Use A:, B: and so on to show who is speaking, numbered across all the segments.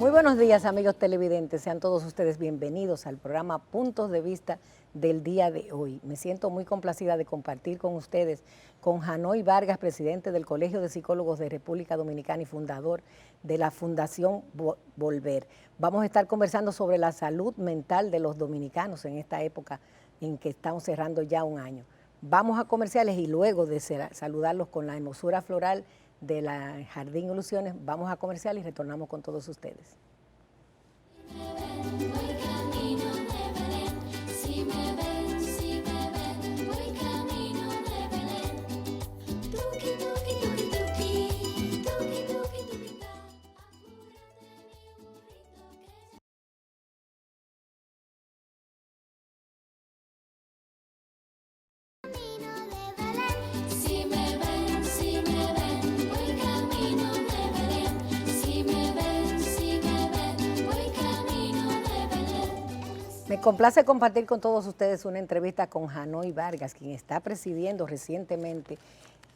A: Muy buenos días, amigos televidentes. Sean todos ustedes bienvenidos al programa Puntos de Vista del día de hoy. Me siento muy complacida de compartir con ustedes, con Janoy Vargas, presidente del Colegio de Psicólogos de República Dominicana y fundador de la Fundación Volver. Vamos a estar conversando sobre la salud mental de los dominicanos en esta época en que estamos cerrando ya un año. Vamos a comerciales y luego de saludarlos con la hermosura floral de la Jardín Ilusiones, vamos a comercial y retornamos con todos ustedes. Me complace compartir con todos ustedes una entrevista con Janoy Vargas, quien está presidiendo recientemente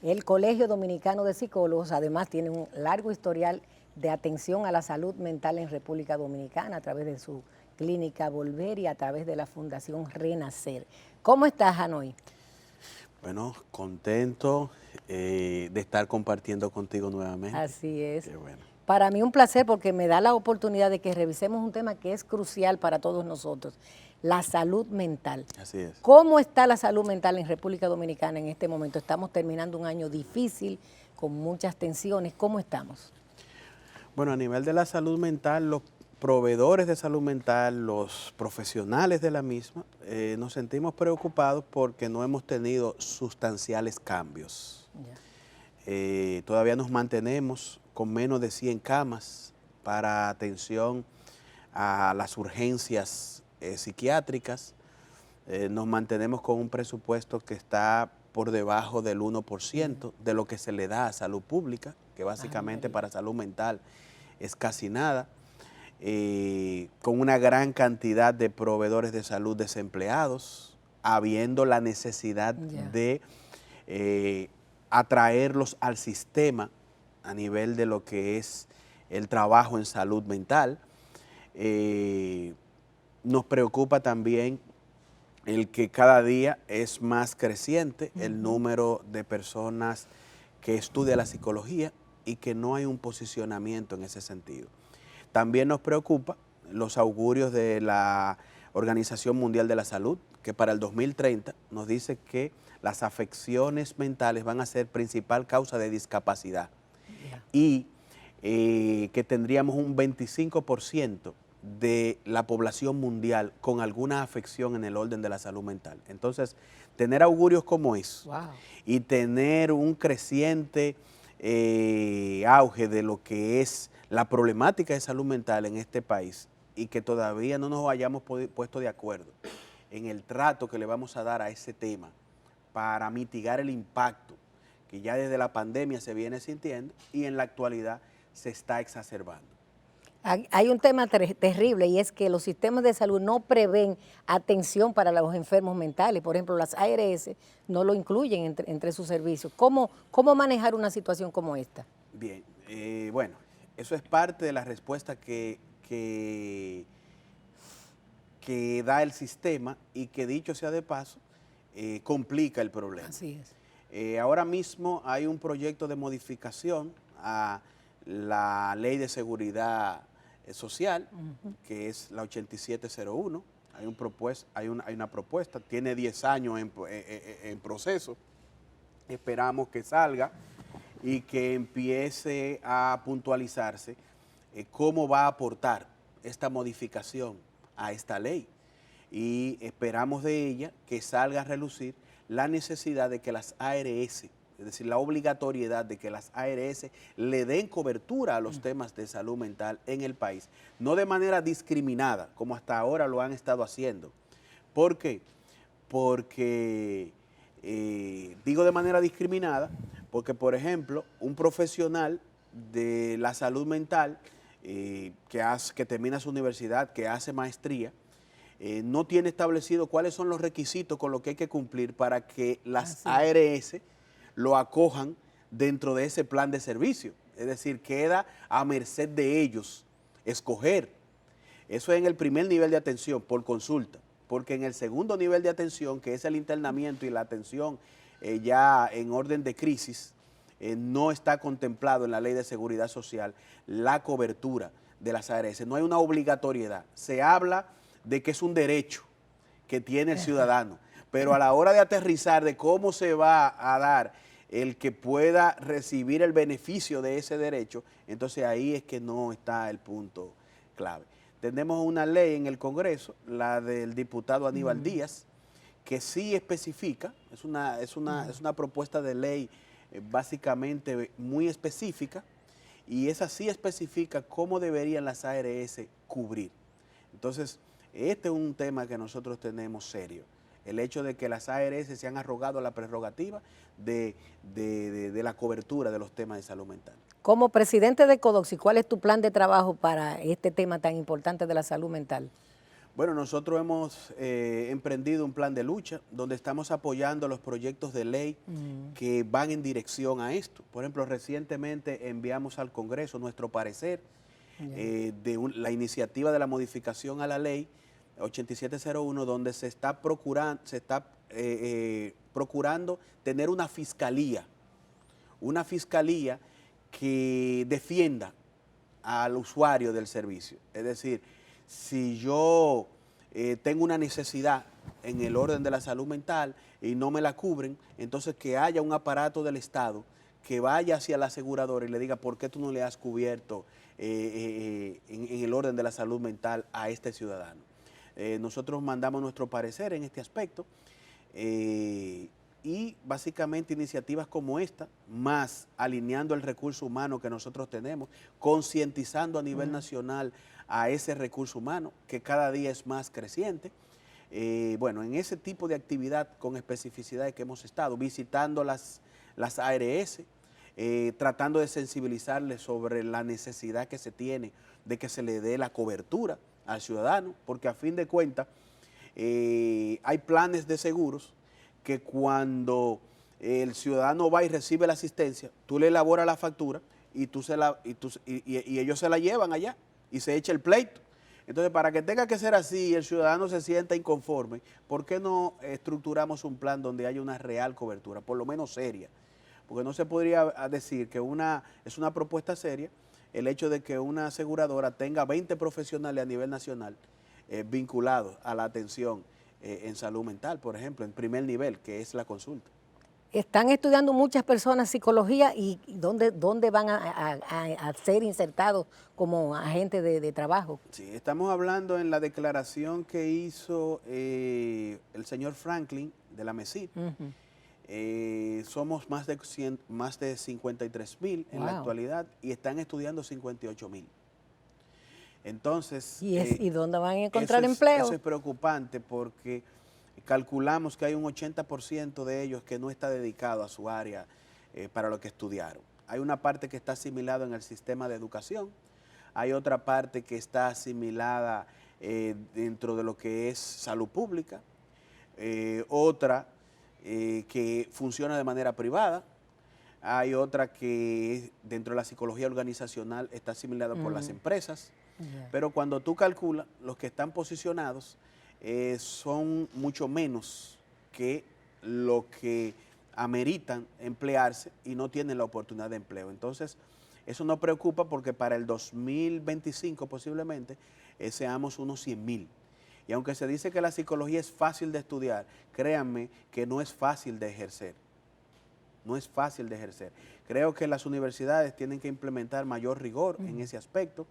A: el Colegio Dominicano de Psicólogos. Además, tiene un largo historial de atención a la salud mental en República Dominicana a través de su clínica Volver y a través de la Fundación Renacer. ¿Cómo estás, Janoy?
B: Bueno, contento de estar compartiendo contigo nuevamente.
A: Así es.
B: Qué bueno.
A: Para mí un placer porque me da la oportunidad de que revisemos un tema que es crucial para todos nosotros, la salud mental.
B: Así es.
A: ¿Cómo está la salud mental en República Dominicana en este momento? Estamos terminando un año difícil, con muchas tensiones. ¿Cómo estamos?
B: Bueno, a nivel de la salud mental, los proveedores de salud mental, los profesionales de la misma, nos sentimos preocupados porque no hemos tenido sustanciales cambios. Todavía nos mantenemos con menos de 100 camas para atención a las urgencias psiquiátricas. Nos mantenemos con un presupuesto que está por debajo del 1% de lo que se le da a salud pública, que básicamente para salud mental es casi nada, con una gran cantidad de proveedores de salud desempleados, habiendo la necesidad de atraerlos al sistema a nivel de lo que es el trabajo en salud mental. Nos preocupa también el que cada día es más creciente el número de personas que estudian la psicología y que no hay un posicionamiento en ese sentido. También nos preocupa los augurios de la Organización Mundial de la Salud, que para el 2030 nos dice que las afecciones mentales van a ser principal causa de discapacidad y que tendríamos un 25% de la población mundial con alguna afección en el orden de la salud mental. Entonces, tener augurios como eso y tener un creciente auge de lo que es la problemática de salud mental en este país y que todavía no nos hayamos puesto de acuerdo en el trato que le vamos a dar a ese tema para mitigar el impacto que ya desde la pandemia se viene sintiendo y en la actualidad se está exacerbando.
A: Hay un tema terrible y es que los sistemas de salud no prevén atención para los enfermos mentales. Por ejemplo, las ARS no lo incluyen entre sus servicios. ¿Cómo manejar una situación como esta?
B: Bien, bueno, eso es parte de la respuesta que da el sistema y que, dicho sea de paso, complica el problema.
A: Así es.
B: Ahora mismo hay un proyecto de modificación a la Ley de Seguridad Social, que es la 8701. Hay una propuesta, tiene 10 años en proceso. Esperamos que salga y que empiece a puntualizarse cómo va a aportar esta modificación a esta ley. Y esperamos de ella que salga a relucir la necesidad de que las ARS, es decir, la obligatoriedad de que las ARS le den cobertura a los temas de salud mental en el país, no de manera discriminada, como hasta ahora lo han estado haciendo. ¿Por qué? Porque, digo de manera discriminada, porque, por ejemplo, un profesional de la salud mental que termina su universidad, que hace maestría, no tiene establecido cuáles son los requisitos con los que hay que cumplir para que las ARS lo acojan dentro de ese plan de servicio. Es decir, queda a merced de ellos escoger. Eso es en el primer nivel de atención, por consulta, porque en el segundo nivel de atención, que es el internamiento y la atención ya en orden de crisis, no está contemplado en la Ley de Seguridad Social la cobertura de las ARS. No hay una obligatoriedad. Se habla de que es un derecho que tiene el ciudadano, pero a la hora de aterrizar de cómo se va a dar el que pueda recibir el beneficio de ese derecho, entonces ahí es que no está el punto clave. Tenemos una ley en el Congreso, la del diputado Aníbal Díaz, que sí especifica, es una propuesta de ley básicamente muy específica, y esa sí especifica cómo deberían las ARS cubrir. Entonces, este es un tema que nosotros tenemos serio, el hecho de que las ARS se han arrogado la prerrogativa de la cobertura de los temas de salud mental.
A: Como presidente de CODOXI, ¿cuál es tu plan de trabajo para este tema tan importante de la salud mental?
B: Bueno, nosotros hemos emprendido un plan de lucha donde estamos apoyando los proyectos de ley que van en dirección a esto. Por ejemplo, recientemente enviamos al Congreso nuestro parecer la iniciativa de la modificación a la ley 8701, donde se está procurando tener una fiscalía que defienda al usuario del servicio. Es decir, si yo tengo una necesidad en el orden de la salud mental y no me la cubren, entonces que haya un aparato del Estado que vaya hacia la aseguradora y le diga por qué tú no le has cubierto en el orden de la salud mental a este ciudadano. Nosotros mandamos nuestro parecer en este aspecto y básicamente iniciativas como esta, más alineando el recurso humano que nosotros tenemos, concientizando a nivel nacional a ese recurso humano que cada día es más creciente. Bueno, en ese tipo de actividad con especificidades que hemos estado visitando las ARS, tratando de sensibilizarles sobre la necesidad que se tiene de que se le dé la cobertura al ciudadano, porque a fin de cuentas hay planes de seguros que cuando el ciudadano va y recibe la asistencia, tú le elaboras la factura y ellos se la llevan allá y se echa el pleito. Entonces, para que tenga que ser así y el ciudadano se sienta inconforme, ¿por qué no estructuramos un plan donde haya una real cobertura, por lo menos seria? Porque no se podría decir que es una propuesta seria el hecho de que una aseguradora tenga 20 profesionales a nivel nacional vinculados a la atención en salud mental, por ejemplo, en primer nivel, que es la consulta.
A: Están estudiando muchas personas psicología y ¿dónde van a ser insertados como agentes de trabajo?
B: Sí, estamos hablando en la declaración que hizo el señor Franklin de la MESID. Somos más de 53,000 en la actualidad y están estudiando 58,000. Entonces,
A: ¿Y dónde van a encontrar empleo?
B: Eso es preocupante porque calculamos que hay un 80% de ellos que no está dedicado a su área para lo que estudiaron. Hay una parte que está asimilada en el sistema de educación, hay otra parte que está asimilada dentro de lo que es salud pública, otra que funciona de manera privada, hay otra que dentro de la psicología organizacional está asimilada por las empresas, pero cuando tú calculas, los que están posicionados son mucho menos que lo que ameritan emplearse y no tienen la oportunidad de empleo. Entonces, eso nos preocupa porque para el 2025 posiblemente seamos unos 100,000. Y aunque se dice que la psicología es fácil de estudiar, créanme que no es fácil de ejercer. No es fácil de ejercer. Creo que las universidades tienen que implementar mayor rigor en ese aspecto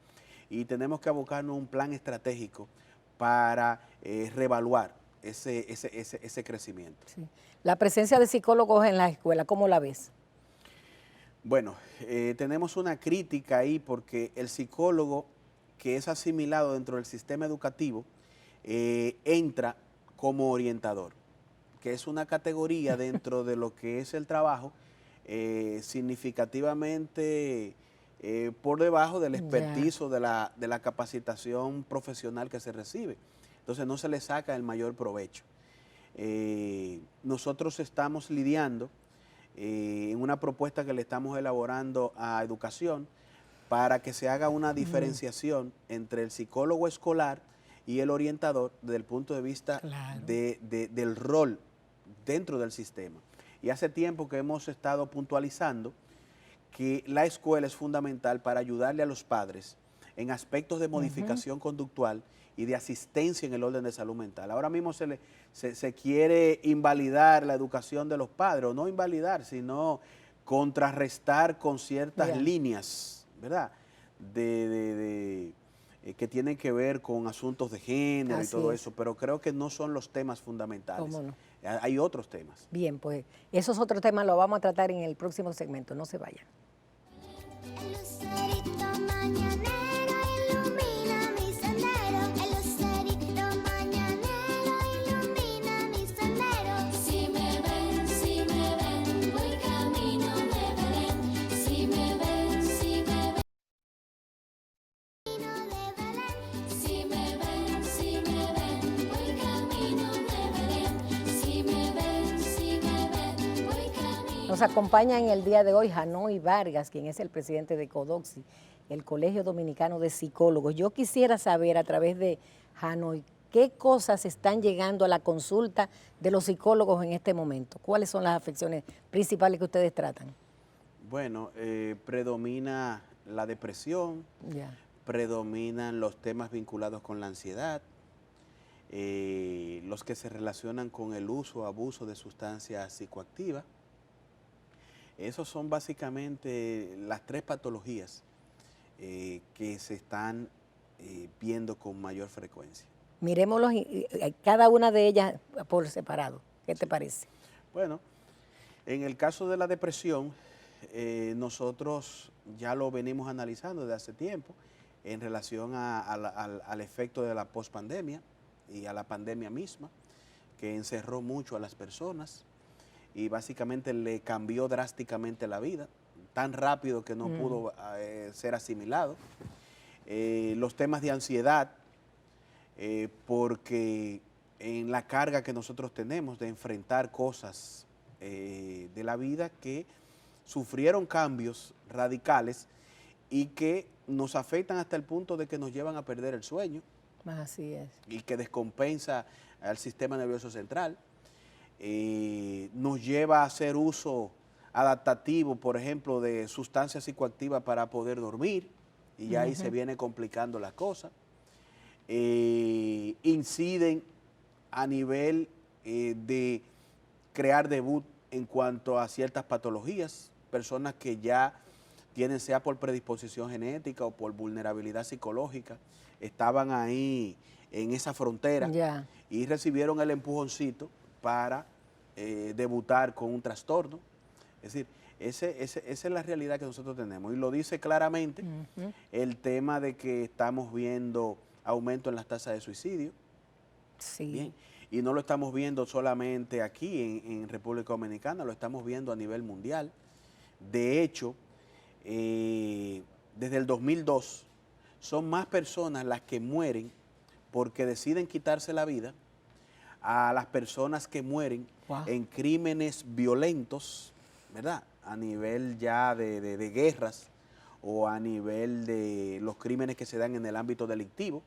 B: y tenemos que abocarnos a un plan estratégico para reevaluar ese crecimiento.
A: Sí. La presencia de psicólogos en la escuela, ¿cómo la ves?
B: Bueno, tenemos una crítica ahí porque el psicólogo que es asimilado dentro del sistema educativo entra como orientador, que es una categoría dentro de lo que es el trabajo significativamente por debajo del expertizo de la capacitación profesional que se recibe. Entonces no se le saca el mayor provecho. Nosotros estamos lidiando en una propuesta que le estamos elaborando a educación para que se haga una diferenciación entre el psicólogo escolar y el orientador desde el punto de vista
A: Claro.
B: del rol dentro del sistema. Y hace tiempo que hemos estado puntualizando que la escuela es fundamental para ayudarle a los padres en aspectos de modificación conductual y de asistencia en el orden de salud mental. Ahora mismo se quiere invalidar la educación de los padres, o no invalidar, sino contrarrestar con ciertas líneas, ¿verdad? Que tienen que ver con asuntos de género y todo eso, pero creo que no son los temas fundamentales.
A: ¿Cómo no?
B: Hay otros temas.
A: Bien, pues esos otros temas los vamos a tratar en el próximo segmento, no se vayan.
C: El lucerito mañanero ilumina mi sendero. El lucerito mañanero ilumina mi sendero. Si me ven, voy camino de Belén. Si me ven, camino de Belén. Si me ven, voy camino de Belén. Si me ven, voy camino.
A: Nos acompaña en el día de hoy Hanoi Vargas, quien es el presidente de CODOCSI, el Colegio Dominicano de Psicólogos. Yo quisiera saber a través de Hanoi, ¿qué cosas están llegando a la consulta de los psicólogos en este momento? ¿Cuáles son las afecciones principales que ustedes tratan?
B: Bueno, predomina la depresión, predominan los temas vinculados con la ansiedad, los que se relacionan con el uso o abuso de sustancias psicoactivas. Esos son básicamente las tres patologías que se están viendo con mayor frecuencia.
A: Miremoslos cada una de ellas por separado. ¿Qué te parece?
B: Bueno, en el caso de la depresión, nosotros ya lo venimos analizando desde hace tiempo en relación al efecto de la pospandemia y a la pandemia misma, que encerró mucho a las personas y básicamente le cambió drásticamente la vida, tan rápido que no pudo ser asimilado. Los temas de ansiedad, porque en la carga que nosotros tenemos de enfrentar cosas de la vida que sufrieron cambios radicales y que nos afectan hasta el punto de que nos llevan a perder el sueño.
A: Así es.
B: Y que descompensa al sistema nervioso central. Nos lleva a hacer uso adaptativo, por ejemplo, de sustancias psicoactivas para poder dormir, y ya ahí se viene complicando la cosa. Inciden a nivel de crear debut en cuanto a ciertas patologías, personas que ya tienen, sea por predisposición genética o por vulnerabilidad psicológica, estaban ahí en esa frontera y recibieron el empujoncito para debutar con un trastorno. Es decir, esa es la realidad que nosotros tenemos. Y lo dice claramente el tema de que estamos viendo aumento en las tasas de suicidio.
A: Sí.
B: Bien. Y no lo estamos viendo solamente aquí en República Dominicana, lo estamos viendo a nivel mundial. De hecho, desde el 2002, son más personas las que mueren porque deciden quitarse la vida a las personas que mueren en crímenes violentos, ¿verdad? A nivel ya de guerras o a nivel de los crímenes que se dan en el ámbito delictivo.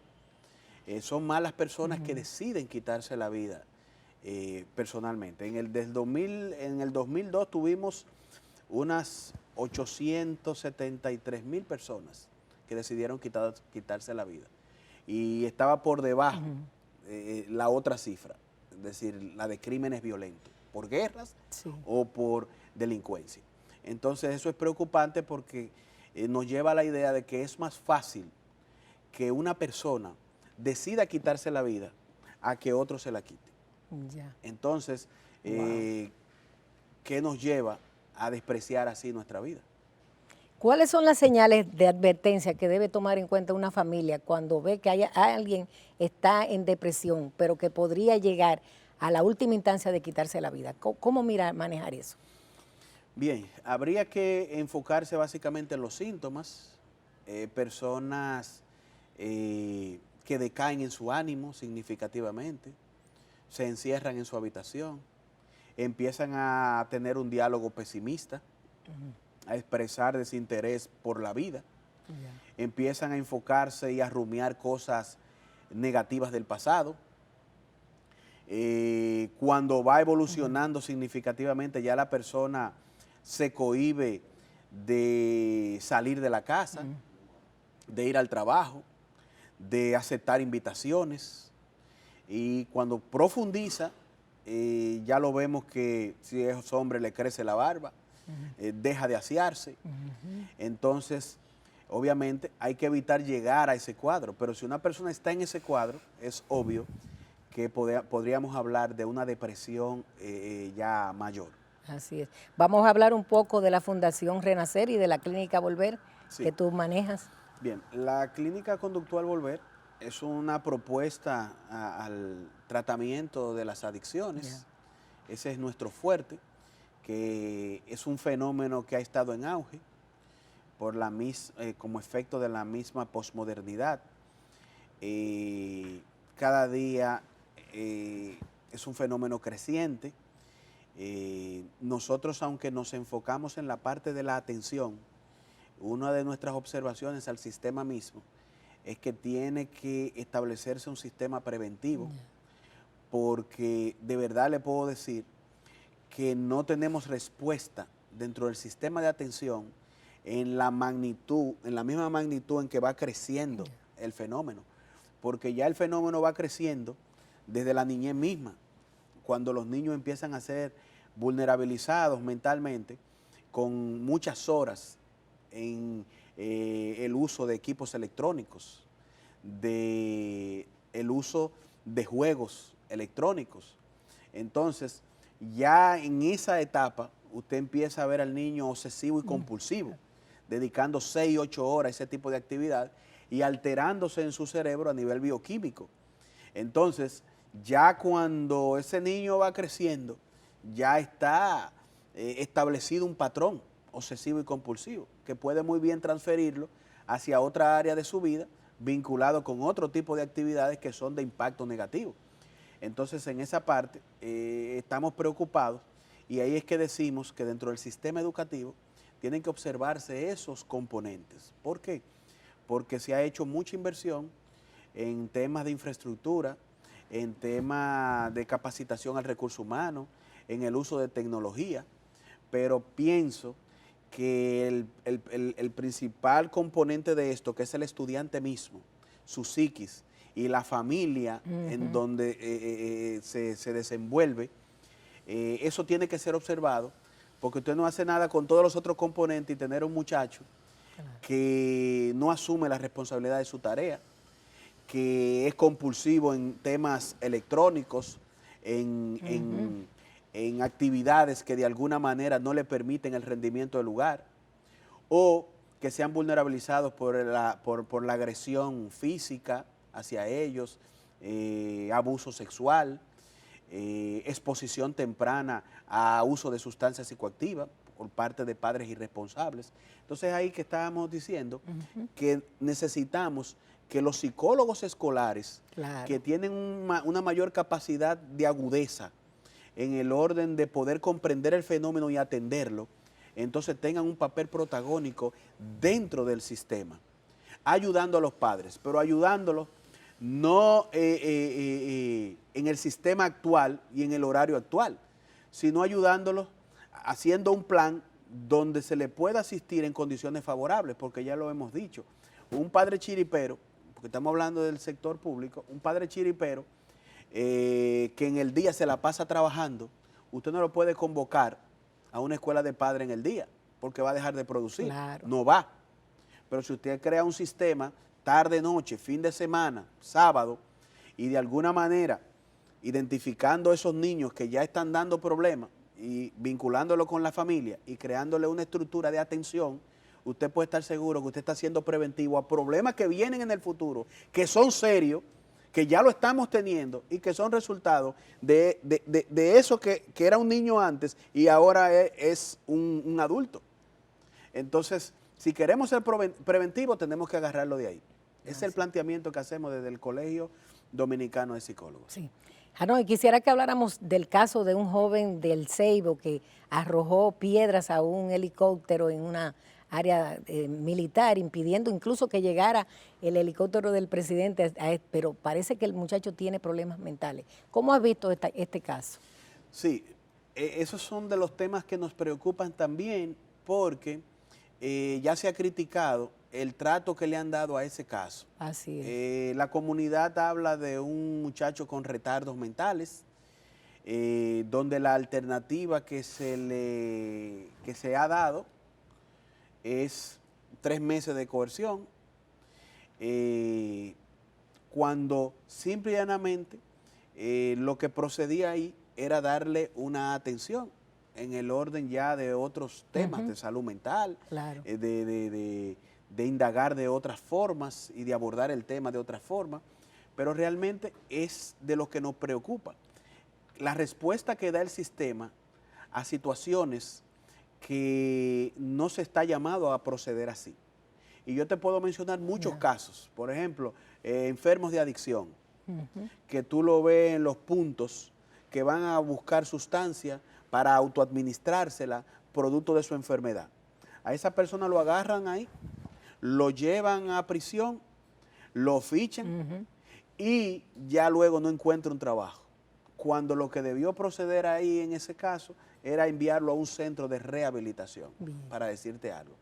B: Son más las personas que deciden quitarse la vida personalmente. En el 2002 tuvimos unas 873,000 personas que decidieron quitarse la vida. Y estaba por debajo la otra cifra, es decir, la de crímenes violentos, por guerras o por delincuencia. Entonces eso es preocupante porque nos lleva a la idea de que es más fácil que una persona decida quitarse la vida a que otro se la quite. Entonces, ¿qué nos lleva a despreciar así nuestra vida?
A: ¿Cuáles son las señales de advertencia que debe tomar en cuenta una familia cuando ve que alguien está en depresión, pero que podría llegar a la última instancia de quitarse la vida? ¿Cómo manejar eso?
B: Bien, habría que enfocarse básicamente en los síntomas. Personas que decaen en su ánimo significativamente, se encierran en su habitación, empiezan a tener un diálogo pesimista, a expresar desinterés por la vida, empiezan a enfocarse y a rumiar cosas negativas del pasado. Cuando va evolucionando significativamente, ya la persona se cohíbe de salir de la casa, de ir al trabajo, de aceptar invitaciones, y cuando profundiza, ya lo vemos que si es hombre le crece la barba, deja de asearse. Entonces, obviamente hay que evitar llegar a ese cuadro, pero si una persona está en ese cuadro, es obvio que podríamos hablar de una depresión ya mayor.
A: Así es. Vamos a hablar un poco de la Fundación Renacer y de la Clínica Volver
B: Sí.
A: que tú manejas.
B: Bien, la Clínica Conductual Volver es una propuesta al tratamiento de las adicciones. Ese es nuestro fuerte, que es un fenómeno que ha estado en auge por como efecto de la misma posmodernidad. Cada día es un fenómeno creciente. Nosotros, aunque nos enfocamos en la parte de la atención, una de nuestras observaciones al sistema mismo es que tiene que establecerse un sistema preventivo, porque de verdad le puedo decir que no tenemos respuesta dentro del sistema de atención en la magnitud, en la misma magnitud en que va creciendo el fenómeno, porque ya el fenómeno va creciendo desde la niñez misma, cuando los niños empiezan a ser vulnerabilizados mentalmente con muchas horas en el uso de equipos electrónicos, el uso de juegos electrónicos. Entonces, ya en esa etapa, usted empieza a ver al niño obsesivo y compulsivo, dedicando 6, 8 horas a ese tipo de actividad y alterándose en su cerebro a nivel bioquímico. Entonces, ya cuando ese niño va creciendo, ya está establecido un patrón obsesivo y compulsivo, que puede muy bien transferirlo hacia otra área de su vida, vinculado con otro tipo de actividades que son de impacto negativo. Entonces, en esa parte estamos preocupados, y ahí es que decimos que dentro del sistema educativo tienen que observarse esos componentes. ¿Por qué? Porque se ha hecho mucha inversión en temas de infraestructura, en temas de capacitación al recurso humano, en el uso de tecnología, pero pienso que el principal componente de esto, que es el estudiante mismo, su psiquis y la familia en donde se desenvuelve, eso tiene que ser observado, porque usted no hace nada con todos los otros componentes y tener un muchacho que no asume la responsabilidad de su tarea, que es compulsivo en temas electrónicos, en actividades que de alguna manera no le permiten el rendimiento del lugar, o que sean vulnerabilizados por la agresión física hacia ellos, abuso sexual, exposición temprana a uso de sustancias psicoactivas por parte de padres irresponsables. Entonces ahí que estábamos diciendo que necesitamos que los psicólogos escolares, que tienen una mayor capacidad de agudeza en el orden de poder comprender el fenómeno y atenderlo, entonces tengan un papel protagónico dentro del sistema, ayudando a los padres, pero ayudándolos no en el sistema actual y en el horario actual, sino ayudándolos haciendo un plan donde se le pueda asistir en condiciones favorables, porque ya lo hemos dicho, un padre chiripero, porque estamos hablando del sector público, un padre chiripero que en el día se la pasa trabajando, usted no lo puede convocar a una escuela de padres en el día, porque va a dejar de producir, no va. Pero si usted crea un sistema, tarde, noche, fin de semana, sábado, y de alguna manera identificando esos niños que ya están dando problemas y vinculándolo con la familia y creándole una estructura de atención, usted puede estar seguro que usted está siendo preventivo a problemas que vienen en el futuro, que son serios, que ya lo estamos teniendo y que son resultados de eso que era un niño antes y ahora es un adulto. Entonces, si queremos ser preventivos, tenemos que agarrarlo de ahí. Ese es el planteamiento que hacemos desde el Colegio Dominicano de Psicólogos.
A: Sí. Y quisiera que habláramos del caso de un joven del Ceibo que arrojó piedras a un helicóptero en una área militar, impidiendo incluso que llegara el helicóptero del presidente, pero parece que el muchacho tiene problemas mentales. ¿Cómo has visto este caso?
B: Sí, esos son de los temas que nos preocupan también porque ya se ha criticado el trato que le han dado a ese caso.
A: Así es.
B: La comunidad habla de un muchacho con retardos mentales, donde la alternativa que se ha dado es 3 meses de coerción, cuando simple y llanamente lo que procedía ahí era darle una atención en el orden ya de otros temas de salud mental,
A: Claro.
B: de indagar de otras formas y de abordar el tema de otra forma, pero realmente es de lo que nos preocupa. La respuesta que da el sistema a situaciones que no se está llamado a proceder así. Y yo te puedo mencionar muchos casos, por ejemplo, enfermos de adicción, que tú lo ves en los puntos que van a buscar sustancia para autoadministrársela producto de su enfermedad. A esa persona lo agarran ahí, lo llevan a prisión, lo fichan y ya luego no encuentra un trabajo. Cuando lo que debió proceder ahí en ese caso era enviarlo a un centro de rehabilitación, para decirte algo.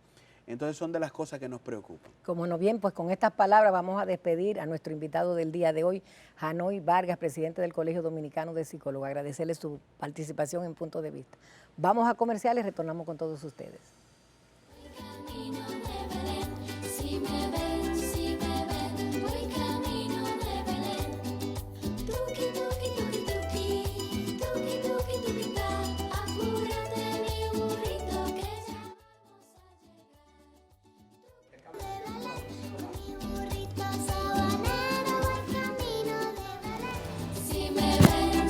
B: Entonces son de las cosas que nos preocupan.
A: Como no bien, pues con estas palabras vamos a despedir a nuestro invitado del día de hoy, Janoy Vargas, presidente del Colegio Dominicano de Psicólogos. Agradecerle su participación en Punto de Vista. Vamos a comerciales, retornamos con todos ustedes.
C: Camino de Belén, si me ven, voy camino de Belén. Tuki, tuki, tuki, tuki, tuki, tuki, tuki, ta. Apúrate mi burrito que ya vamos a llegar. Mi burrito sabanero, voy camino de Belén. Si me ven,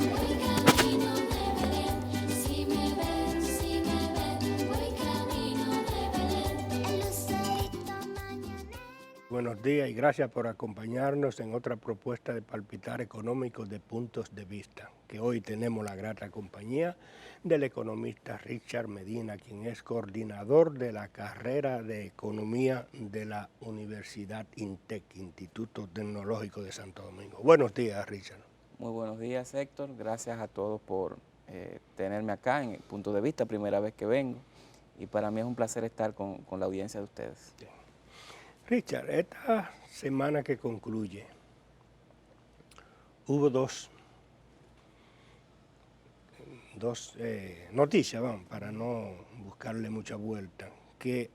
C: voy camino de Belén. Si me ven, voy camino de Belén. El lucerito mañanero.
D: Buenos días y gracias por acompañarnos en otra propuesta de palpitar económico de Puntos de Vista, que hoy tenemos la grata compañía del economista Richard Medina, quien es coordinador de la carrera de Economía de la Universidad INTEC, Instituto Tecnológico de Santo Domingo. Buenos días, Richard.
E: Muy buenos días, Héctor. Gracias a todos por tenerme acá en el Punto de Vista, primera vez que vengo. Y para mí es un placer estar con la audiencia de ustedes.
D: Richard, esta semana que concluye, hubo dos noticias, vamos, para no buscarle mucha vuelta, que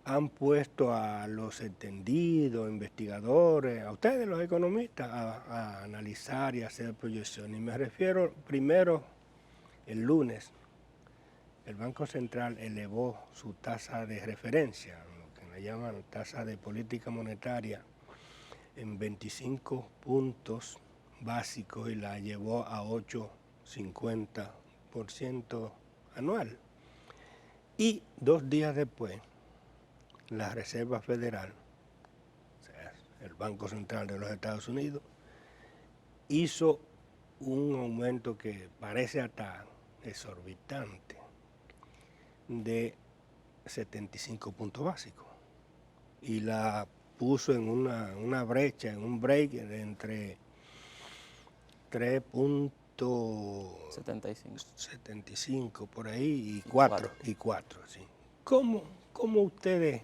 D: han puesto a los entendidos, investigadores, a ustedes los economistas, a analizar y hacer proyecciones. Y me refiero primero, el lunes, el Banco Central elevó su tasa de referencia, lo que le llaman tasa de política monetaria, en 25 puntos básicos y la llevó a 8,50% anual. Y 2 días después, la Reserva Federal, o sea, el Banco Central de los Estados Unidos, hizo un aumento que parece hasta exorbitante de 75 puntos básicos y la puso en una brecha, en un break de entre 3,75 por ahí y 4, sí. ¿Cómo ustedes,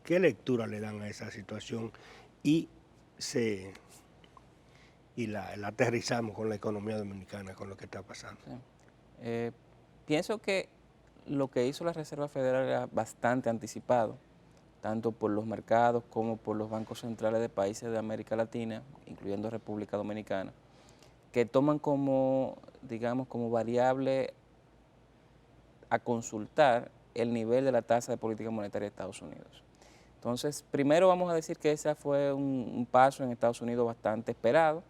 D: qué lectura le dan a esa situación y la aterrizamos con la economía dominicana, con lo que está pasando?
E: Sí. Pienso que lo que hizo la Reserva Federal era bastante anticipado, tanto por los mercados como por los bancos centrales de países de América Latina, incluyendo República Dominicana, que toman como, digamos, como variable a consultar el nivel de la tasa de política monetaria de Estados Unidos. Entonces, primero vamos a decir que ese fue un paso en Estados Unidos bastante esperado.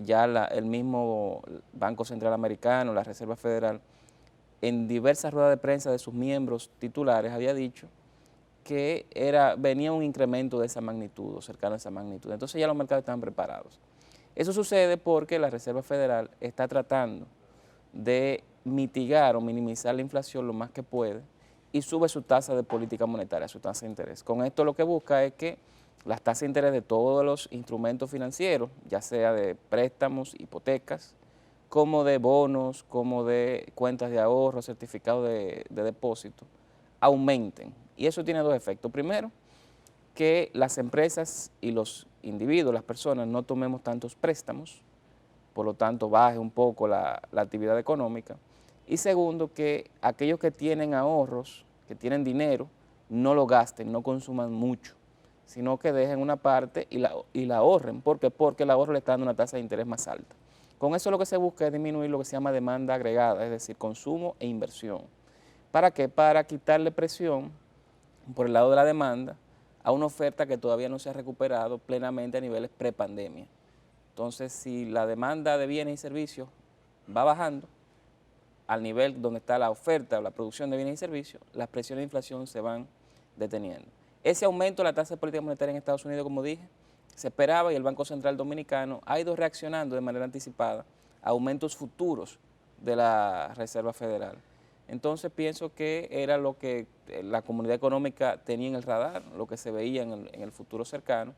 E: Ya el mismo Banco Central Americano, la Reserva Federal, en diversas ruedas de prensa de sus miembros titulares había dicho que venía un incremento de esa magnitud o cercano a esa magnitud. Entonces ya los mercados estaban preparados. Eso sucede porque la Reserva Federal está tratando de mitigar o minimizar la inflación lo más que puede y sube su tasa de política monetaria, su tasa de interés. Con esto lo que busca es que las tasas de interés de todos los instrumentos financieros, ya sea de préstamos, hipotecas, como de bonos, como de cuentas de ahorro, certificados de depósito, aumenten. Y eso tiene dos efectos. Primero, que las empresas y los individuos, las personas, no tomemos tantos préstamos, por lo tanto baje un poco la actividad económica. Y segundo, que aquellos que tienen ahorros, que tienen dinero, no lo gasten, no consuman mucho, sino que dejen una parte y la ahorren. ¿Por qué? Porque el ahorro le está dando una tasa de interés más alta. Con eso lo que se busca es disminuir lo que se llama demanda agregada, es decir, consumo e inversión. ¿Para qué? Para quitarle presión por el lado de la demanda a una oferta que todavía no se ha recuperado plenamente a niveles prepandemia. Entonces, si la demanda de bienes y servicios va bajando al nivel donde está la oferta o la producción de bienes y servicios, las presiones de inflación se van deteniendo. Ese aumento de la tasa de política monetaria en Estados Unidos, como dije, se esperaba y el Banco Central Dominicano ha ido reaccionando de manera anticipada a aumentos futuros de la Reserva Federal. Entonces pienso que era lo que la comunidad económica tenía en el radar, lo que se veía en el futuro cercano.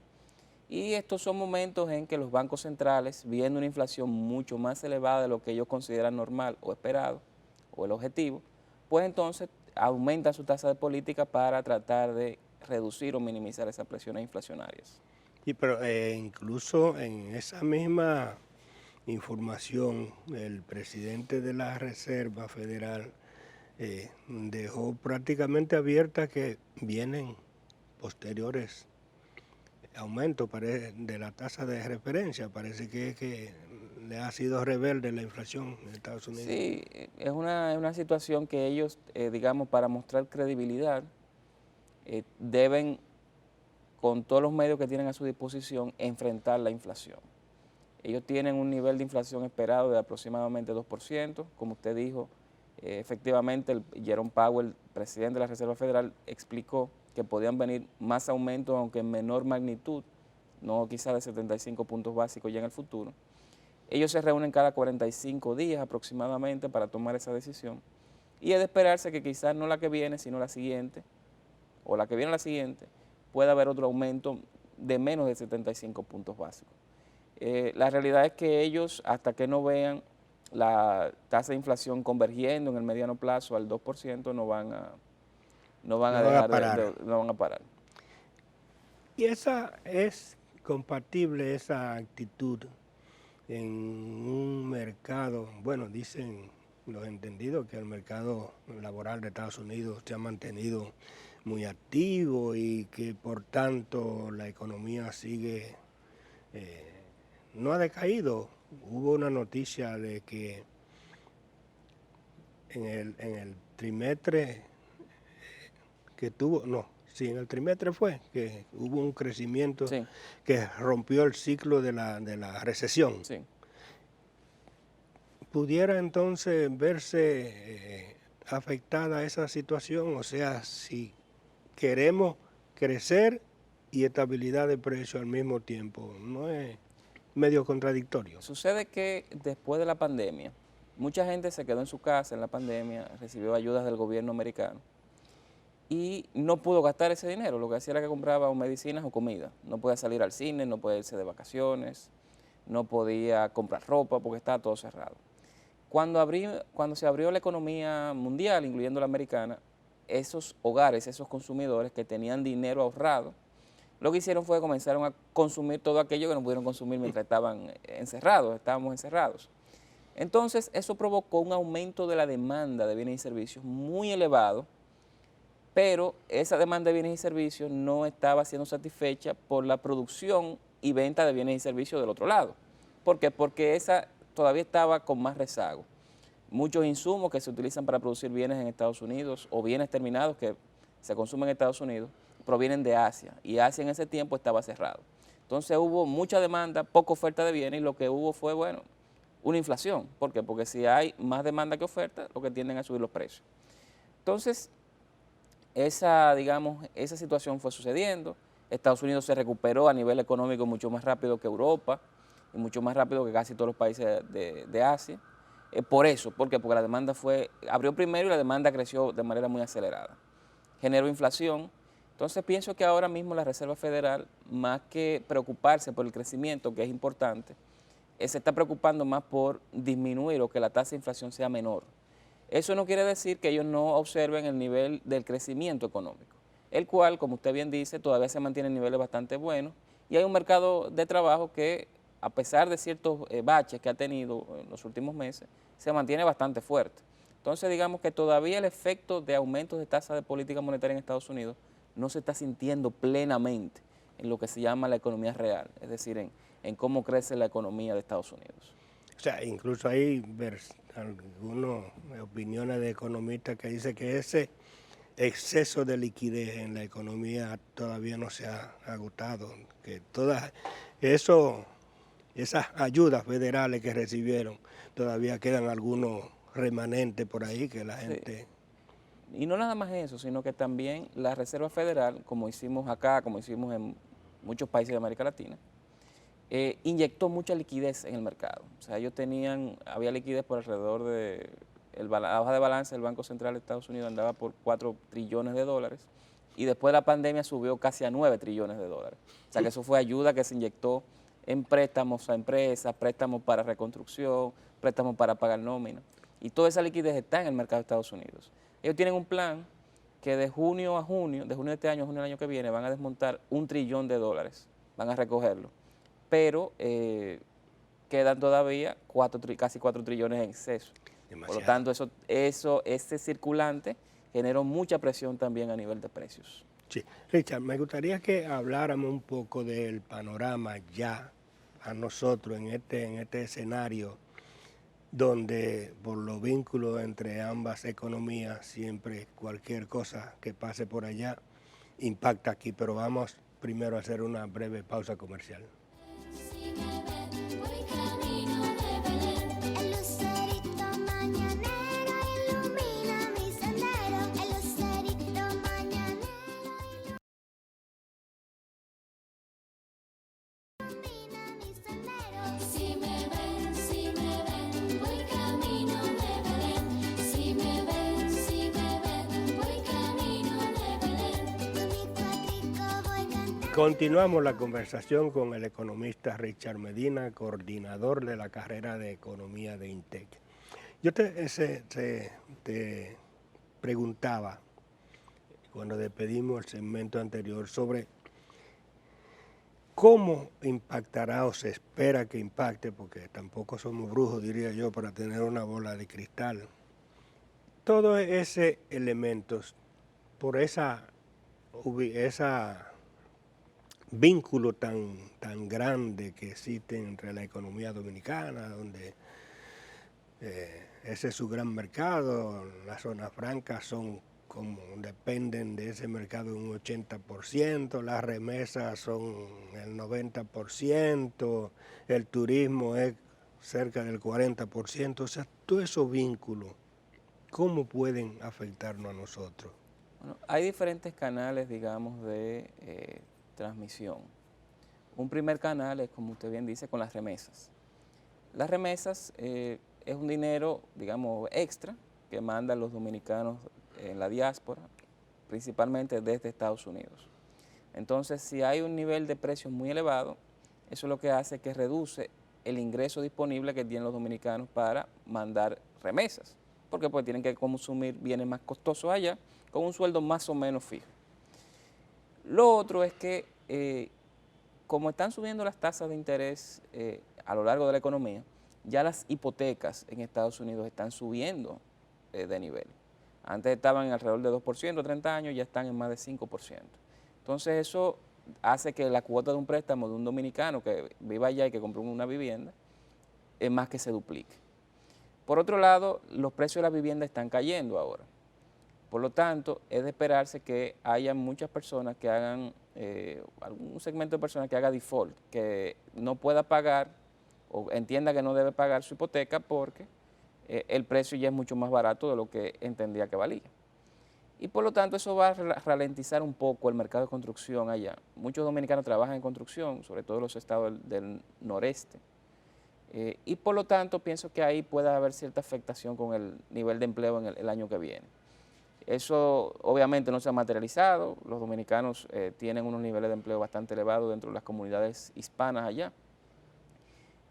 E: Y estos son momentos en que los bancos centrales, viendo una inflación mucho más elevada de lo que ellos consideran normal o esperado, o el objetivo, pues entonces aumentan su tasa de política para tratar de reducir o minimizar esas presiones inflacionarias.
D: Y pero incluso en esa misma información, el presidente de la Reserva Federal dejó prácticamente abierta que vienen posteriores aumentos de la tasa de referencia. Parece que le ha sido rebelde la inflación en Estados Unidos.
E: Sí, es una situación que ellos, digamos, para mostrar credibilidad, deben, con todos los medios que tienen a su disposición, enfrentar la inflación. Ellos tienen un nivel de inflación esperado de aproximadamente 2%, como usted dijo. Efectivamente, Jerome Powell, presidente de la Reserva Federal, explicó que podían venir más aumentos, aunque en menor magnitud, no quizás de 75 puntos básicos ya en el futuro. Ellos se reúnen cada 45 días aproximadamente para tomar esa decisión. Y es de esperarse que quizás no la que viene, sino la siguiente, o la que viene la siguiente, pueda haber otro aumento de menos de 75 puntos básicos. La realidad es que ellos, hasta que no vean la tasa de inflación convergiendo en el mediano plazo al 2%, no van a parar.
D: Y esa es compatible, esa actitud en un mercado, bueno, dicen los entendidos que el mercado laboral de Estados Unidos se ha mantenido muy activo y que por tanto la economía sigue, no ha decaído. Hubo una noticia de que en el trimestre que tuvo, en el trimestre fue que hubo un crecimiento
E: Sí.
D: que rompió el ciclo de la recesión.
E: Sí.
D: ¿Pudiera entonces verse afectada esa situación? O sea, si queremos crecer y estabilidad de precio al mismo tiempo, ¿no es medio contradictorio?
E: Sucede que después de la pandemia, mucha gente se quedó en su casa en la pandemia, recibió ayudas del gobierno americano y no pudo gastar ese dinero. Lo que hacía era que compraba o medicinas o comida. No podía salir al cine, no podía irse de vacaciones, no podía comprar ropa porque estaba todo cerrado. Cuando se abrió la economía mundial, incluyendo la americana, esos hogares, esos consumidores que tenían dinero ahorrado, lo que hicieron fue comenzaron a consumir todo aquello que no pudieron consumir mientras estábamos encerrados. Entonces, eso provocó un aumento de la demanda de bienes y servicios muy elevado, pero esa demanda de bienes y servicios no estaba siendo satisfecha por la producción y venta de bienes y servicios del otro lado. ¿Por qué? Porque esa todavía estaba con más rezago. Muchos insumos que se utilizan para producir bienes en Estados Unidos o bienes terminados que se consumen en Estados Unidos provienen de Asia y Asia en ese tiempo estaba cerrado. Entonces hubo mucha demanda, poca oferta de bienes y lo que hubo fue, bueno, una inflación. ¿Por qué? Porque si hay más demanda que oferta, lo que tienden a subir los precios. Entonces, esa situación fue sucediendo. Estados Unidos se recuperó a nivel económico mucho más rápido que Europa y mucho más rápido que casi todos los países de Asia. Por eso, ¿por qué? Porque la demanda abrió primero y la demanda creció de manera muy acelerada. Generó inflación. Entonces pienso que ahora mismo la Reserva Federal, más que preocuparse por el crecimiento, que es importante, se está preocupando más por disminuir o que la tasa de inflación sea menor. Eso no quiere decir que ellos no observen el nivel del crecimiento económico, el cual, como usted bien dice, todavía se mantiene en niveles bastante buenos y hay un mercado de trabajo que, a pesar de ciertos baches que ha tenido en los últimos meses, se mantiene bastante fuerte. Entonces, digamos que todavía el efecto de aumentos de tasa de política monetaria en Estados Unidos no se está sintiendo plenamente en lo que se llama la economía real, es decir, en cómo crece la economía de Estados Unidos.
D: O sea, incluso hay algunas opiniones de economistas que dicen que ese exceso de liquidez en la economía todavía no se ha agotado, que todas esas ayudas federales que recibieron, todavía quedan algunos remanentes por ahí que la gente...
E: Y no nada más eso, sino que también la Reserva Federal, como hicimos acá, como hicimos en muchos países de América Latina, inyectó mucha liquidez en el mercado. O sea, había liquidez por alrededor de, la hoja de balance del Banco Central de Estados Unidos andaba por 4 trillones de dólares y después de la pandemia subió casi a 9 trillones de dólares. O sea, que eso fue ayuda que se inyectó en préstamos a empresas, préstamos para reconstrucción, préstamos para pagar nómina. Y toda esa liquidez está en el mercado de Estados Unidos. Ellos tienen un plan que de junio de este año a junio del año que viene, van a desmontar 1 trillón de dólares, van a recogerlo. Pero quedan todavía casi 4 trillones en exceso.
D: Demasiado.
E: Por lo tanto, ese circulante generó mucha presión también a nivel de precios.
D: Sí. Richard, me gustaría que habláramos un poco del panorama ya a nosotros en este escenario donde por los vínculos entre ambas economías siempre cualquier cosa que pase por allá impacta aquí, pero vamos primero a hacer una breve pausa comercial.
C: Si me ven, voy camino de Belén. El lucerito mañanero ilumina mi sendero. El lucerito mañanero ilumina mi sendero. Si me ven, voy camino de Belén. Si me ven, voy camino de Belén. Con mi cuatrico voy cantando.
D: Continuamos la conversación con el economista Richard Medina, coordinador de la carrera de Economía de INTEC. Yo te preguntaba, cuando despedimos el segmento anterior, sobre cómo impactará o se espera que impacte, porque tampoco somos brujos, diría yo, para tener una bola de cristal. Todos esos elementos, por esa vínculo tan grande que existe entre la economía dominicana, donde ese es su gran mercado, las zonas francas dependen de ese mercado un 80%, las remesas son el 90%, el turismo es cerca del 40%, o sea, todos esos vínculos, ¿cómo pueden afectarnos a nosotros?
E: Bueno, hay diferentes canales, digamos, de transmisión. Un primer canal es, como usted bien dice, con las remesas. Las remesas es un dinero, digamos, extra que mandan los dominicanos en la diáspora, principalmente desde Estados Unidos. Entonces, si hay un nivel de precios muy elevado, eso lo que hace es que reduce el ingreso disponible que tienen los dominicanos para mandar remesas, porque pues tienen que consumir bienes más costosos allá con un sueldo más o menos fijo. Lo otro es que, como están subiendo las tasas de interés a lo largo de la economía, ya las hipotecas en Estados Unidos están subiendo de nivel. Antes estaban alrededor de 2%, 30 años, ya están en más de 5%. Entonces eso hace que la cuota de un préstamo de un dominicano que viva allá y que compró una vivienda, es más que se duplique. Por otro lado, los precios de la vivienda están cayendo ahora. Por lo tanto, es de esperarse que haya muchas personas que hagan, algún segmento de personas que haga default, que no pueda pagar o entienda que no debe pagar su hipoteca porque el precio ya es mucho más barato de lo que entendía que valía. Y por lo tanto eso va a ralentizar un poco el mercado de construcción allá. Muchos dominicanos trabajan en construcción, sobre todo en los estados del noreste. Y por lo tanto pienso que ahí puede haber cierta afectación con el nivel de empleo en el año que viene. Eso obviamente no se ha materializado, los dominicanos tienen unos niveles de empleo bastante elevados dentro de las comunidades hispanas allá.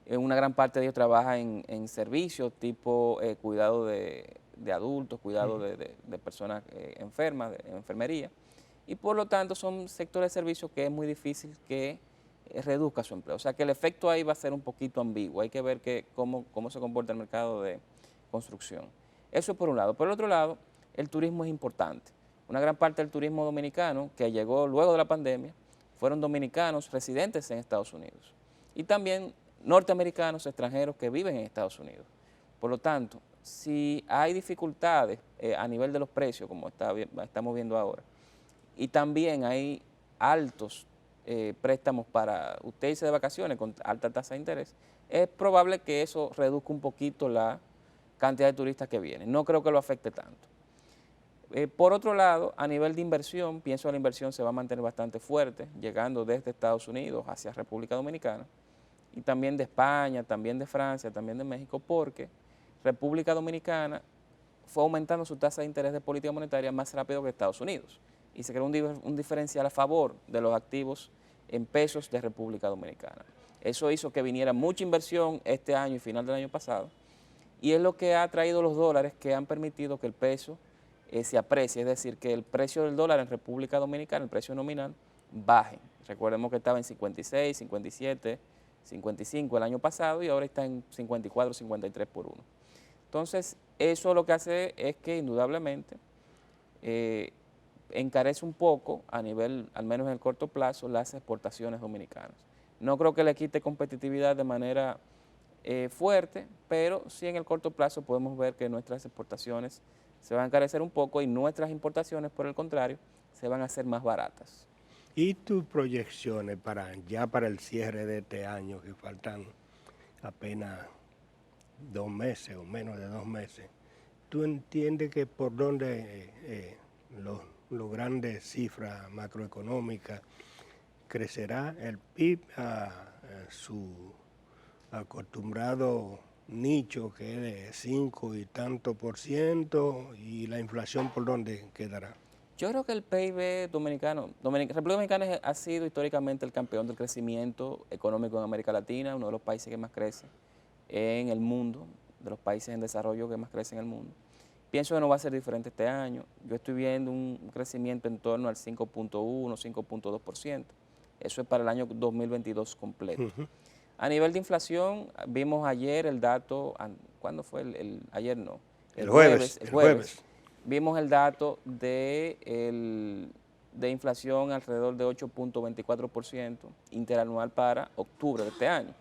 E: Una gran parte de ellos trabaja en servicios tipo cuidado de adultos, cuidado de personas enfermas, de enfermería, y por lo tanto son sectores de servicios que es muy difícil que reduzca su empleo. O sea que el efecto ahí va a ser un poquito ambiguo, hay que ver cómo se comporta el mercado de construcción. Eso por un lado. Por el otro lado, el turismo es importante. Una gran parte del turismo dominicano que llegó luego de la pandemia fueron dominicanos residentes en Estados Unidos y también norteamericanos extranjeros que viven en Estados Unidos. Por lo tanto, si hay dificultades a nivel de los precios, como estamos viendo ahora, y también hay altos préstamos para usted irse de vacaciones con alta tasa de interés, es probable que eso reduzca un poquito la cantidad de turistas que vienen. No creo que lo afecte tanto. Por otro lado, a nivel de inversión, pienso que la inversión se va a mantener bastante fuerte, llegando desde Estados Unidos hacia República Dominicana, y también de España, también de Francia, también de México, porque República Dominicana fue aumentando su tasa de interés de política monetaria más rápido que Estados Unidos, y se creó un diferencial a favor de los activos en pesos de República Dominicana. Eso hizo que viniera mucha inversión este año y final del año pasado, y es lo que ha traído los dólares que han permitido que el peso se aprecie, es decir, que el precio del dólar en República Dominicana, el precio nominal, baje. Recordemos que estaba en 56, 57, 55 el año pasado y ahora está en 54, 53 por 1. Entonces, eso lo que hace es que indudablemente encarece un poco a nivel, al menos en el corto plazo, las exportaciones dominicanas. No creo que le quite competitividad de manera fuerte, pero sí en el corto plazo podemos ver que nuestras exportaciones se van a encarecer un poco y nuestras importaciones, por el contrario, se van a hacer más baratas.
D: ¿Y tus proyecciones para el cierre de este año, que faltan apenas 2 meses o menos de 2 meses? ¿Tú entiendes que por dónde los grandes cifras macroeconómicas crecerá el PIB a su acostumbrado nicho, que es de 5 y tanto %, y la inflación por dónde quedará?
E: Yo creo que el PIB dominicano, República Dominicana ha sido históricamente el campeón del crecimiento económico en América Latina, uno de los países que más crece en el mundo, de los países en desarrollo que más crece en el mundo. Pienso que no va a ser diferente este año. Yo estoy viendo un crecimiento en torno al 5.1, 5.2%. Eso es para el año 2022 completo. A nivel de inflación, vimos ayer el dato, ¿cuándo fue? Ayer no.
D: El jueves.
E: Vimos el dato de inflación alrededor de 8.24% interanual para octubre de este año.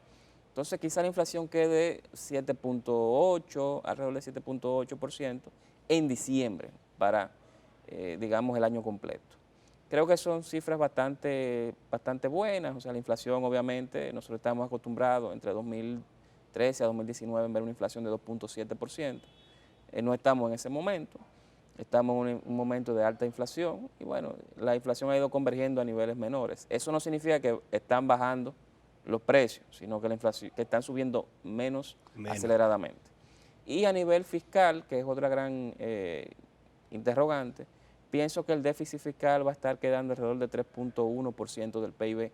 E: Entonces quizá la inflación quede 7.8, alrededor de 7.8% en diciembre para, digamos, el año completo. Creo que son cifras bastante buenas, o sea, la inflación obviamente, nosotros estamos acostumbrados entre 2013 a 2019 en ver una inflación de 2.7%, no estamos en ese momento, estamos en un momento de alta inflación y bueno, la inflación ha ido convergiendo a niveles menores. Eso no significa que están bajando los precios, sino que la inflación, que están subiendo menos aceleradamente. Y a nivel fiscal, que es otra gran interrogante, pienso que el déficit fiscal va a estar quedando alrededor de 3.1% del PIB,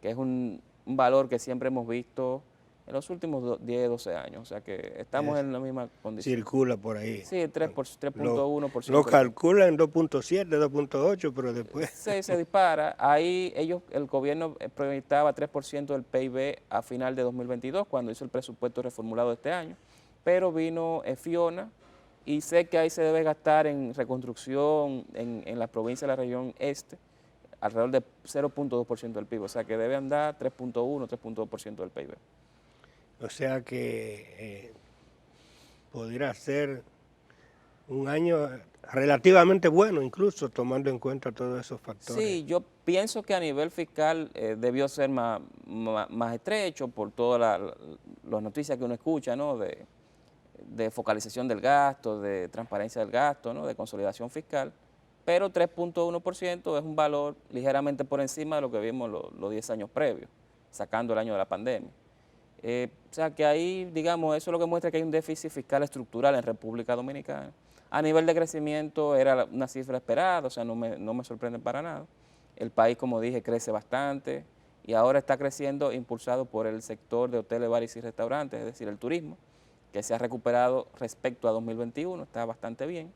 E: que es un valor que siempre hemos visto en los últimos 10, 12 años. O sea que estamos en la misma condición.
D: Circula por ahí.
E: Sí, 3.1%.
D: Lo calculan 2.7, 2.8, pero después...
E: Sí, se dispara. Ahí el gobierno proyectaba 3% del PIB a final de 2022, cuando hizo el presupuesto reformulado de este año. Pero vino Fiona, y sé que ahí se debe gastar en reconstrucción en las provincias de la región este, alrededor de 0.2% del PIB, o sea que debe andar 3.1, 3.2% del PIB.
D: O sea que podría ser un año relativamente bueno, incluso tomando en cuenta todos esos factores.
E: Sí, yo pienso que a nivel fiscal debió ser más estrecho por todas las noticias que uno escucha, ¿no? De focalización del gasto, de transparencia del gasto, ¿no? De consolidación fiscal, pero 3.1% es un valor ligeramente por encima de lo que vimos los 10 años previos, sacando el año de la pandemia. O sea que ahí, digamos, eso es lo que muestra que hay un déficit fiscal estructural en República Dominicana. A nivel de crecimiento era una cifra esperada, o sea, no me sorprende para nada. El país, como dije, crece bastante y ahora está creciendo impulsado por el sector de hoteles, bares y restaurantes, es decir, el turismo, que se ha recuperado respecto a 2021, está bastante bien.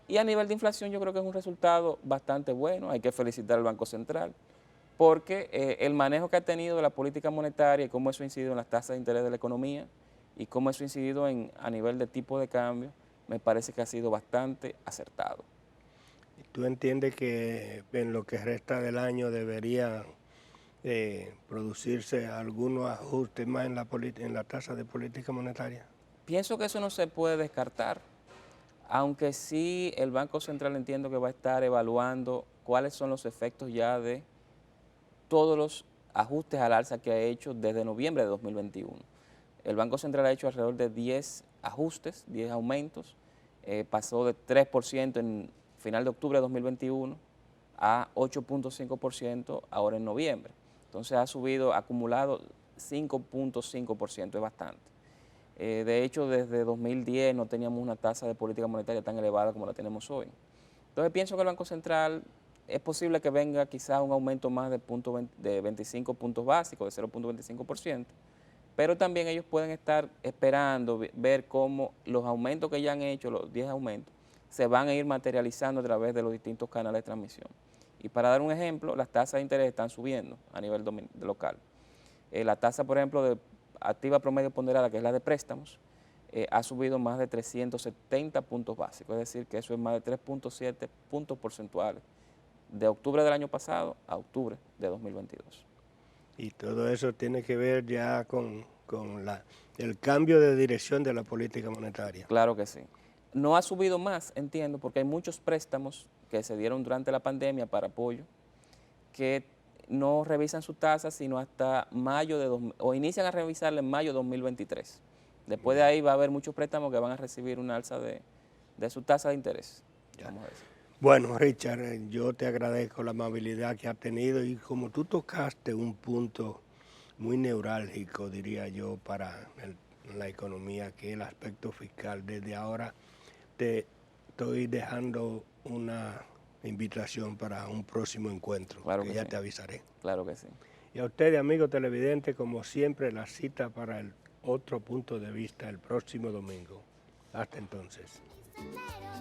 E: Y a nivel de inflación yo creo que es un resultado bastante bueno, hay que felicitar al Banco Central, porque el manejo que ha tenido de la política monetaria y cómo eso ha incidido en las tasas de interés de la economía y cómo eso ha incidido a nivel de tipo de cambio, me parece que ha sido bastante acertado.
D: ¿Tú entiendes que en lo que resta del año debería producirse algunos ajustes más en la tasa de política monetaria?
E: Pienso que eso no se puede descartar, aunque sí el Banco Central entiendo que va a estar evaluando cuáles son los efectos ya de todos los ajustes al alza que ha hecho desde noviembre de 2021. El Banco Central ha hecho alrededor de 10 ajustes, 10 aumentos, pasó de 3% en final de octubre de 2021 a 8.5% ahora en noviembre. Entonces ha subido acumulado 5.5%, es bastante. De hecho, desde 2010 no teníamos una tasa de política monetaria tan elevada como la tenemos hoy. Entonces pienso que el Banco Central es posible que venga quizás un aumento más de 25 puntos básicos, de 0.25%, pero también ellos pueden estar esperando ver cómo los aumentos que ya han hecho, los 10 aumentos, se van a ir materializando a través de los distintos canales de transmisión. Y para dar un ejemplo, las tasas de interés están subiendo a nivel local. La tasa, por ejemplo, de activa promedio ponderada, que es la de préstamos, ha subido más de 370 puntos básicos, es decir, que eso es más de 3.7 puntos porcentuales de octubre del año pasado a octubre de 2022.
D: Y todo eso tiene que ver ya con el cambio de dirección de la política monetaria.
E: Claro que sí. No ha subido más, entiendo, porque hay muchos préstamos que se dieron durante la pandemia para apoyo que no revisan su tasa sino hasta mayo o inician a revisarla en mayo de 2023. Después de ahí va a haber muchos préstamos que van a recibir una alza de su tasa de interés. Vamos a decir.
D: Bueno, Richard, yo te agradezco la amabilidad que has tenido y como tú tocaste un punto muy neurálgico, diría yo, para la economía, que es el aspecto fiscal. Desde ahora te estoy dejando una invitación para un próximo encuentro,
E: Claro
D: que
E: que
D: ya
E: sí.
D: te avisaré.
E: Claro que sí.
D: Y a ustedes, amigos televidentes, como siempre, la cita para el otro punto de vista el próximo domingo. Hasta entonces.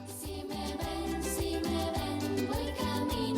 C: Si me ven, voy camino.